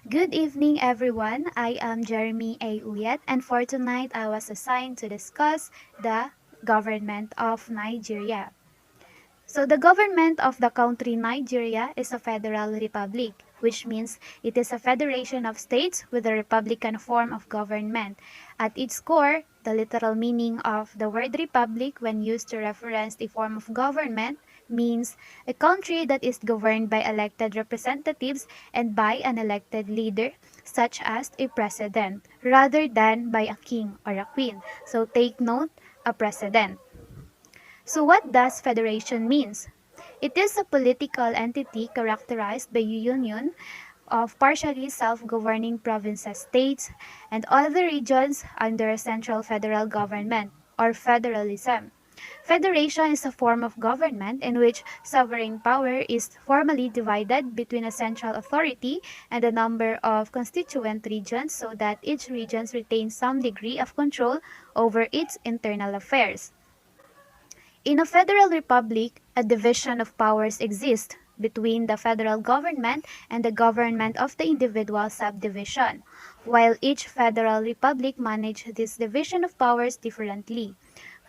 Good evening, everyone. I am Jeremy A. Uyat, and for tonight, I was assigned to discuss the government of Nigeria. So, the government of the country Nigeria is a federal republic, which means it is a federation of states with a republican form of government. At its core, the literal meaning of the word republic when used to reference the form of government means a country that is governed by elected representatives and by an elected leader, such as a president, rather than by a king or a queen. So take note, a president. So what does federation means? It is a political entity characterized by a union of partially self-governing provinces, states, and other regions under a central federal government, or federalism. Federation is a form of government in which sovereign power is formally divided between a central authority and a number of constituent regions so that each region retains some degree of control over its internal affairs. In a federal republic, a division of powers exists between the federal government and the government of the individual subdivision, while each federal republic manages this division of powers differently.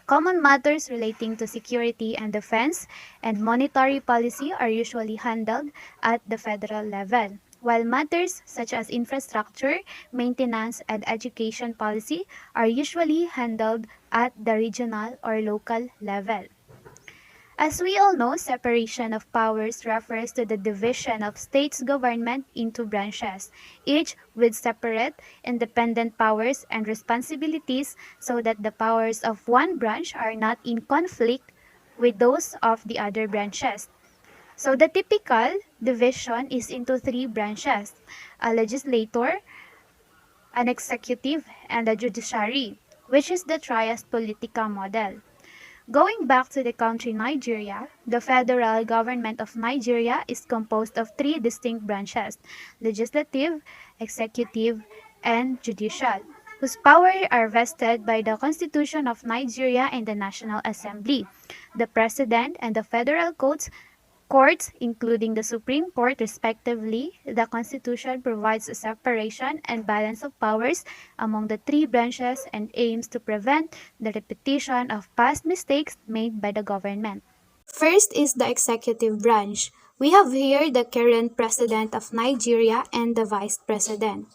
Common matters relating to security and defense and monetary policy are usually handled at the federal level, while matters such as infrastructure, maintenance, and education policy are usually handled at the regional or local level. As we all know, separation of powers refers to the division of states' government into branches, each with separate, independent powers and responsibilities so that the powers of one branch are not in conflict with those of the other branches. So the typical division is into three branches: a legislator, an executive, and a judiciary, which is the trias politica model. Going back to the country Nigeria, the federal government of Nigeria is composed of three distinct branches: legislative, executive, and judicial, whose powers are vested by the Constitution of Nigeria and the National Assembly. The President and the federal courts, including the Supreme Court respectively. The Constitution provides a separation and balance of powers among the three branches and aims to prevent the repetition of past mistakes made by the government. First is the executive branch. We have here the current president of Nigeria and the vice president.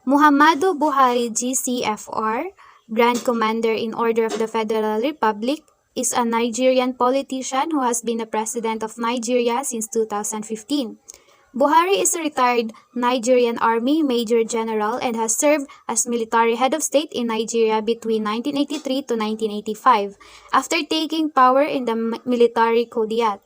Muhammadu Buhari GCFR, Grand Commander in Order of the Federal Republic, is a Nigerian politician who has been a president of Nigeria since 2015. Buhari is a retired Nigerian Army Major General and has served as military head of state in Nigeria between 1983 to 1985, after taking power in the military Uyat.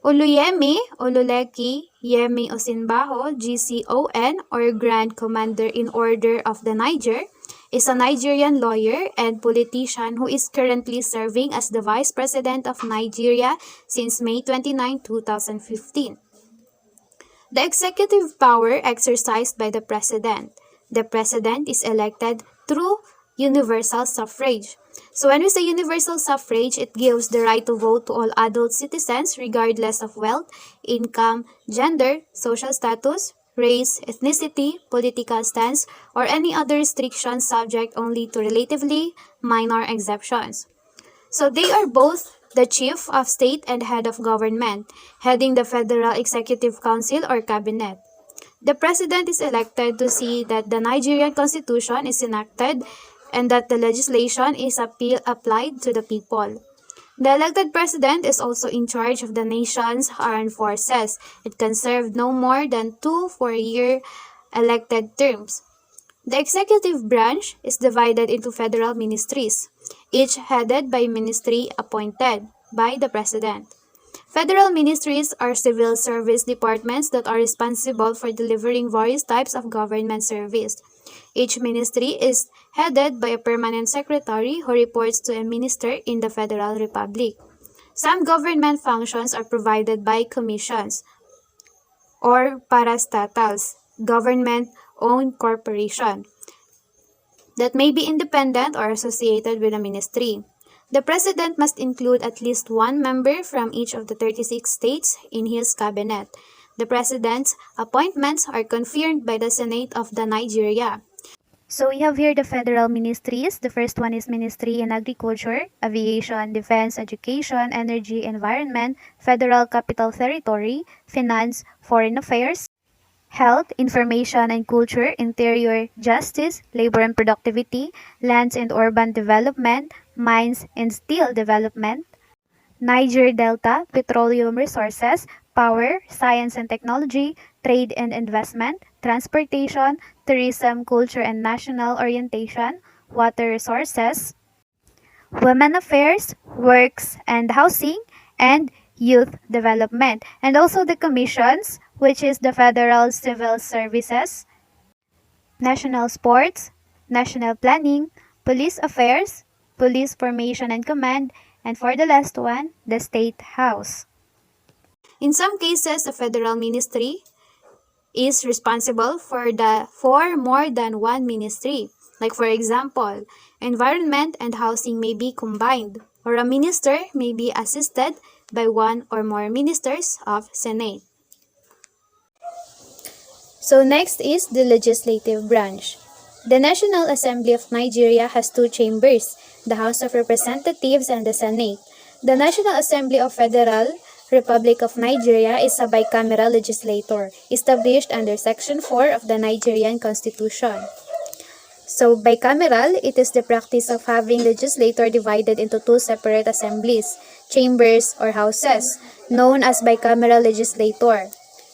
Oluyemi Oluleki Yemi Osinbajo, GCON, or Grand Commander in Order of the Niger, is a Nigerian lawyer and politician who is currently serving as the Vice President of Nigeria since May 29, 2015. The executive power exercised by the President. The President is elected through universal suffrage. So when we say universal suffrage, it gives the right to vote to all adult citizens regardless of wealth, income, gender, social status, race, ethnicity, political stance, or any other restrictions subject only to relatively minor exceptions. So they are both the chief of state and head of government, heading the Federal Executive Council or cabinet. The president is elected to see that the Nigerian constitution is enacted and that the legislation is applied to the people. The elected president is also in charge of the nation's armed forces. It can serve no more than 2 4-year elected terms. The executive branch is divided into federal ministries, each headed by a ministry appointed by the president. Federal ministries are civil service departments that are responsible for delivering various types of government service. Each ministry is headed by a permanent secretary who reports to a minister in the Federal Republic. Some government functions are provided by commissions or parastatals, government-owned corporation, that may be independent or associated with a ministry. The president must include at least one member from each of the 36 states in his cabinet. The president's appointments are confirmed by the Senate of the Nigeria. So we have here the federal ministries. The first one is Ministry in Agriculture, Aviation, Defense, Education, Energy, Environment, Federal Capital Territory, Finance, Foreign Affairs, Health, Information and Culture, Interior, Justice, Labor and Productivity, Lands and Urban Development, Mines and Steel Development, Niger Delta, Petroleum Resources, Power, Science and Technology, Trade and Investment, Transportation, Tourism, Culture and National Orientation, Water Resources, Women Affairs, Works and Housing, and Youth Development. And also the commissions, which is the Federal Civil Services, National Sports, National Planning, Police Affairs, Police Formation and Command, and for the last one, the State House. In some cases, the federal ministry is responsible for more than one ministry. Like for example, environment and housing may be combined, or a minister may be assisted by one or more ministers of Senate. So next is the legislative branch. The National Assembly of Nigeria has two chambers, the House of Representatives and the Senate. The National Assembly of Federal Republic of Nigeria is a bicameral legislature established under Section 4 of the Nigerian Constitution. So bicameral, it is the practice of having legislature divided into two separate assemblies, chambers or houses, known as bicameral legislature.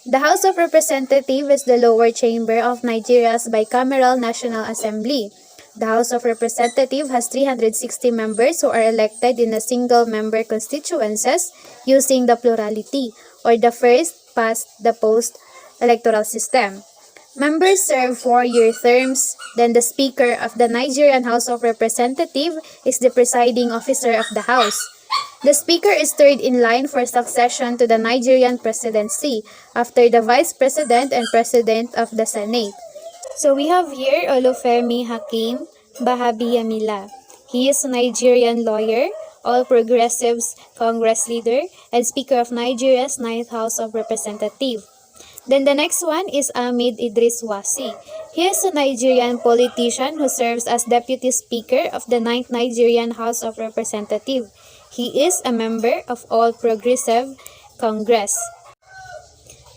The House of Representatives is the lower chamber of Nigeria's bicameral National Assembly. The House of Representatives has 360 members who are elected in a single-member constituencies using the plurality or the first-past-the-post electoral system. Members serve 4-year terms, then the Speaker of the Nigerian House of Representatives is the presiding officer of the House. The Speaker is third in line for succession to the Nigerian presidency after the Vice President and President of the Senate. So we have here Olufemi Hakim Bahabiyamila. He is a Nigerian lawyer, All Progressives Congress leader, and Speaker of Nigeria's 9th House of Representatives. Then the next one is Ahmed Idris Wasi. He is a Nigerian politician who serves as Deputy Speaker of the 9th Nigerian House of Representatives. He is a member of All Progressive Congress.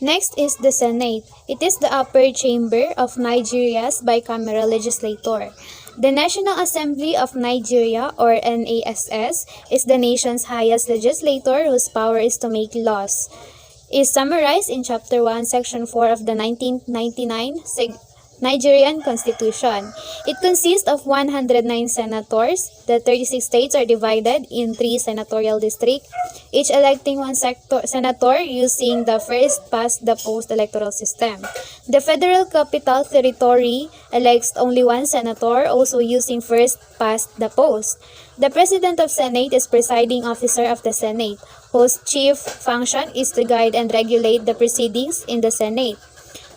Next is the Senate. It is the upper chamber of Nigeria's bicameral legislature. The National Assembly of Nigeria, or NASS, is the nation's highest legislature whose power is to make laws. It is summarized in Chapter 1, Section 4 of the 1999 Nigerian Constitution. It consists of 109 senators. The 36 states are divided in 3 senatorial districts, each electing one senator using the first-past-the-post electoral system. The Federal Capital Territory elects only one senator, also using first-past-the-post. The President of Senate is presiding officer of the Senate, whose chief function is to guide and regulate the proceedings in the Senate.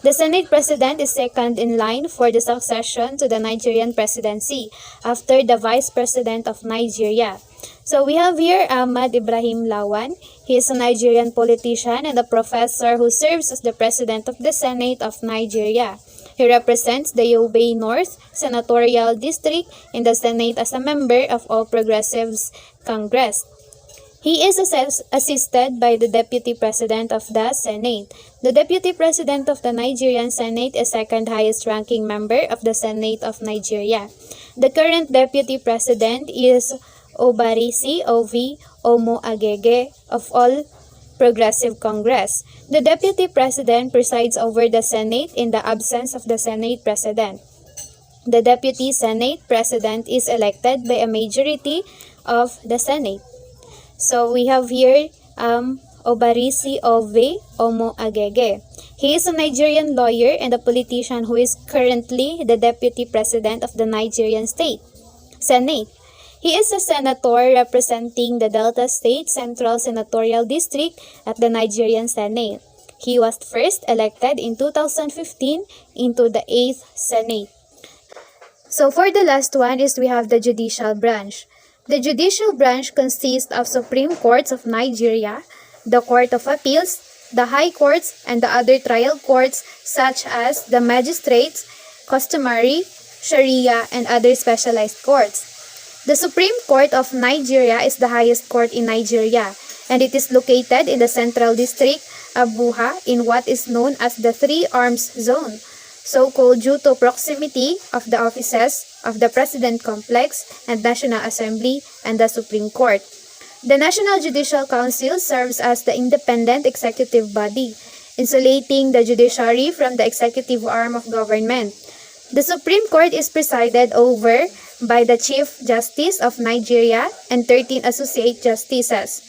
The Senate President is second in line for the succession to the Nigerian presidency after the Vice President of Nigeria. So we have here Ahmad Ibrahim Lawan. He is a Nigerian politician and a professor who serves as the President of the Senate of Nigeria. He represents the Yobe North Senatorial District in the Senate as a member of All Progressives Congress. He is assisted by the Deputy President of the Senate. The Deputy President of the Nigerian Senate is second highest ranking member of the Senate of Nigeria. The current Deputy President is Obarisi Ovi Omo Agege of All Progressive Congress. The Deputy President presides over the Senate in the absence of the Senate President. The Deputy Senate President is elected by a majority of the Senate. So we have here Obarisi Ove Omo Agege. He is a Nigerian lawyer and a politician who is currently the Deputy President of the Nigerian Senate. He is a senator representing the Delta State Central Senatorial District at the Nigerian Senate. He was first elected in 2015 into the 8th Senate. So for the last one is we have the judicial branch. The judicial branch consists of Supreme Courts of Nigeria, the Court of Appeals, the high courts, and the other trial courts such as the magistrates, customary, sharia, and other specialized courts. The Supreme Court of Nigeria is the highest court in Nigeria, and it is located in the Central District, Abuja, in what is known as the Three Arms Zone, so called due to proximity of the offices of the President Complex and National Assembly and the Supreme Court. The National Judicial Council serves as the independent executive body, insulating the judiciary from the executive arm of government. The Supreme Court is presided over by the Chief Justice of Nigeria and 13 Associate Justices,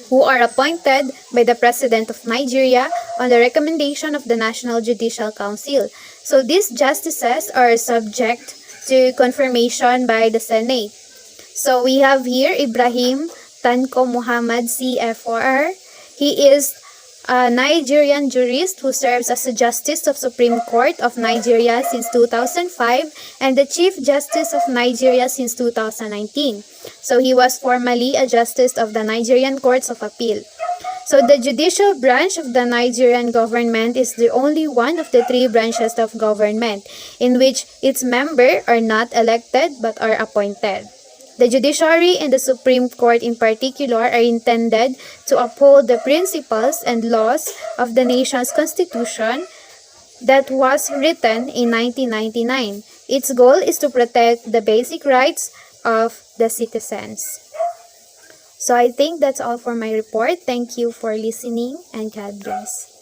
who are appointed by the President of Nigeria on the recommendation of the National Judicial Council. So these justices are subject to confirmation by the Senate. So we have here Ibrahim Tanko Muhammad CFR. He is a Nigerian jurist who serves as a Justice of Supreme Court of Nigeria since 2005 and the Chief Justice of Nigeria since 2019. So he was formerly a Justice of the Nigerian Courts of Appeal. So the judicial branch of the Nigerian government is the only one of the three branches of government in which its members are not elected but are appointed. The judiciary and the Supreme Court in particular are intended to uphold the principles and laws of the nation's constitution that was written in 1999. Its goal is to protect the basic rights of the citizens. So I think that's all for my report. Thank you for listening and God bless.